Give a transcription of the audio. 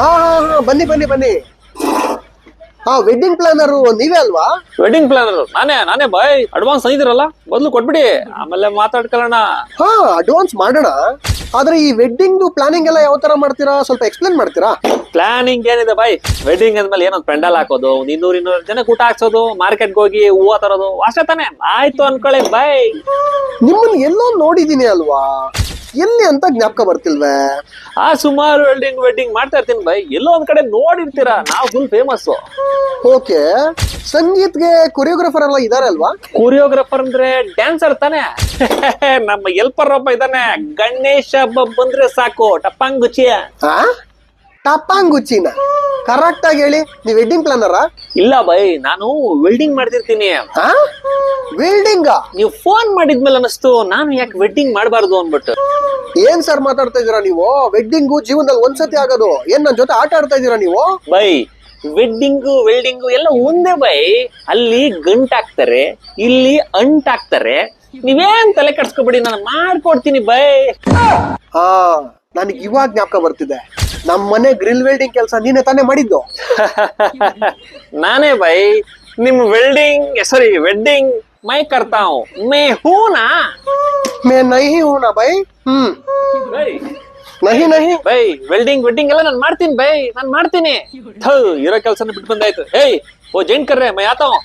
ಹಾ ಹಾ ಹಾ ಬನ್ನಿ ಬನ್ನಿ ಬನ್ನಿ. ಹಾ ವೆಡ್ಡಿಂಗ್ ಪ್ಲಾನರ್ ನೀವೇ ಅಲ್ವಾ? ವೆಡ್ಡಿಂಗ್ ಪ್ಲಾನರ್ ನಾನೇ ಬಾಯ್. ಅಡ್ವಾನ್ಸ್ ತಂದಿದ್ರಲ್ಲ ಮೊದ್ಲು ಕೊಟ್ಬಿಡಿ, ಆಮೇಲೆ ಮಾತಾಡ್ಕೊಳ್ಳೋಣ. ಹಾ ಅಡ್ವಾನ್ಸ್ ಮಾಡೋಣ. ಆದ್ರೆ ಈ ವೆಡ್ಡಿಂಗ್ ಪ್ಲಾನಿಂಗ್ ಎಲ್ಲ ಯಾವ ತರ ಮಾಡ್ತೀರಾ, ಸ್ವಲ್ಪ ಎಕ್ಸ್ಪ್ಲೇನ್ ಮಾಡ್ತೀರಾ? ಪ್ಲಾನಿಂಗ್ ಏನಿದೆ ಬಾಯ್, ವೆಡ್ಡಿಂಗ್ ಅಂದ್ಮೇಲೆ ಏನೊಂದು ಪೆಂಡಲ್ ಹಾಕೋದು, 200 ಜನಕ್ಕೆ ಊಟ ಹಾಕ್ಸೋದು, ಮಾರ್ಕೆಟ್ಗೆ ಹೋಗಿ ಹೂವ ತರೋದು ಅಷ್ಟೇ ತಾನೆ. ಆಯ್ತು ಅನ್ಕೊಳ್ಳಿ ಬಾಯ್. ನಿಮ್ಮನ್ನ ಎಲ್ಲೋ ನೋಡಿದೀನಿ ಅಲ್ವಾ, ಎಲ್ಲಿ ಅಂತ ಜ್ಞಾಪಕ ಬರ್ತಿಲ್ವೇ? ಸುಮಾರು ವೆಡ್ಡಿಂಗ್ ಮಾಡ್ತಾ ಇರ್ತೀನಿ ಬಾಯ್, ಎಲ್ಲೋ ಒಂದ್ ಕಡೆ ನೋಡಿರ್ತೀರಾ. ನಾವು ಫುಲ್ ಫೇಮಸ್. ಓಕೆ, ಸಂಗೀತ್ಗೆ ಕೊರಿಯೋಗ್ರಾಫರ್ ಎಲ್ಲ ಇದಾರೆ ಅಲ್ವಾ? ಕೊರಿಯೋಗ್ರಾಫರ್ ಅಂದ್ರೆ ಡ್ಯಾನ್ಸರ್ ತಾನೆ. ನಮ್ಮ ಎಲ್ಪರ್ ಒಬ್ಬ ಇದಾನೆ, ಗಣೇಶ ಹಬ್ಬ ಬಂದ್ರೆ ಸಾಕು ಟಪ್ಪಂಗುಚಿ. ಹಾ ಟಪಾಂಗುಚಿನ ಕರೆಕ್ಟ್ ಆಗಿ ಹೇಳಿ. ನೀವ್ ವೆಡ್ಡಿಂಗ್ ಪ್ಲಾನರಾ? ಇಲ್ಲ ಬೈ, ನಾನು ವೆಲ್ಡಿಂಗ್ ಮಾಡ್ತಿರ್ತೀನಿ. ಹಾ ವೆಲ್ಡಿಂಗ್? ನೀವು ಫೋನ್ ಮಾಡಿದ್ಮೇಲೆ ಅನಿಸ್ತು ನಾನು ಯಾಕೆ ವೆಡ್ಡಿಂಗ್ ಮಾಡಬಾರ್ದು ಅನ್ಬಿಟ್ಟು. ಏನ್ ಸರ್ ಮಾತಾಡ್ತಾ ಇದೀರಾ ನೀವು? ವೆಡ್ಡಿಂಗು ಜೀವನದಲ್ಲಿ ಒಂದ್ಸತಿ ಆಗೋದು, ಏನ್ ನನ್ ಜೊತೆ ಆಟ ಆಡ್ತಾ ಇದೀರಾ ನೀವು? ಬೈ, ವೆಡ್ಡಿಂಗು ಎಲ್ಲ ಒಂದೇ ಬೈ. ಅಲ್ಲಿ ಗಂಟಾಕ್ತಾರೆ, ಇಲ್ಲಿ ಅಂಟಾಕ್ತಾರೆ. ನೀವೇನ್ ತಲೆ ಕೆಡ್ಸ್ಕೊಬಿಡಿ, ನಾನು ಮಾಡ್ಕೊಡ್ತೀನಿ ಬೈ. ಹಾ ನನಗೆ ಇವಾಗ ಜ್ಞಾಪಕ ಬರ್ತಿದೆ, ನಮ್ ಮನೆ ಗ್ರಿಲ್ ವೆಲ್ಡಿಂಗ್ ಕೆಲಸ ನೀನೇ ತಾನೇ ಮಾಡಿದ್ದು? ನಾನೇ ಬೈ. ನಿಮ್ ವೆಡ್ಡಿಂಗ್ ಮೈ ಕರ್ತಾ ಹೂಂ, ಮೇ ಹೂನಾ? ಮೇ ನಹಿ ಹೂ ನಾ ಬೈ. ನಹಿ ನಹಿ ಬೈ, ವೆಡ್ಡಿಂಗ್ ಎಲ್ಲ ನಾನು ಮಾಡ್ತೀನಿ ಬೈ, ನಾನು ಮಾಡ್ತೀನಿ. ಇರೋ ಕೆಲ್ಸನ ಬಿಟ್ಟು ಬಂದಾಯ್ತು. ಓ ಜೈನ್ ಕರ್ರೆ ಮೈ ಆತಾ ಹೂಂ.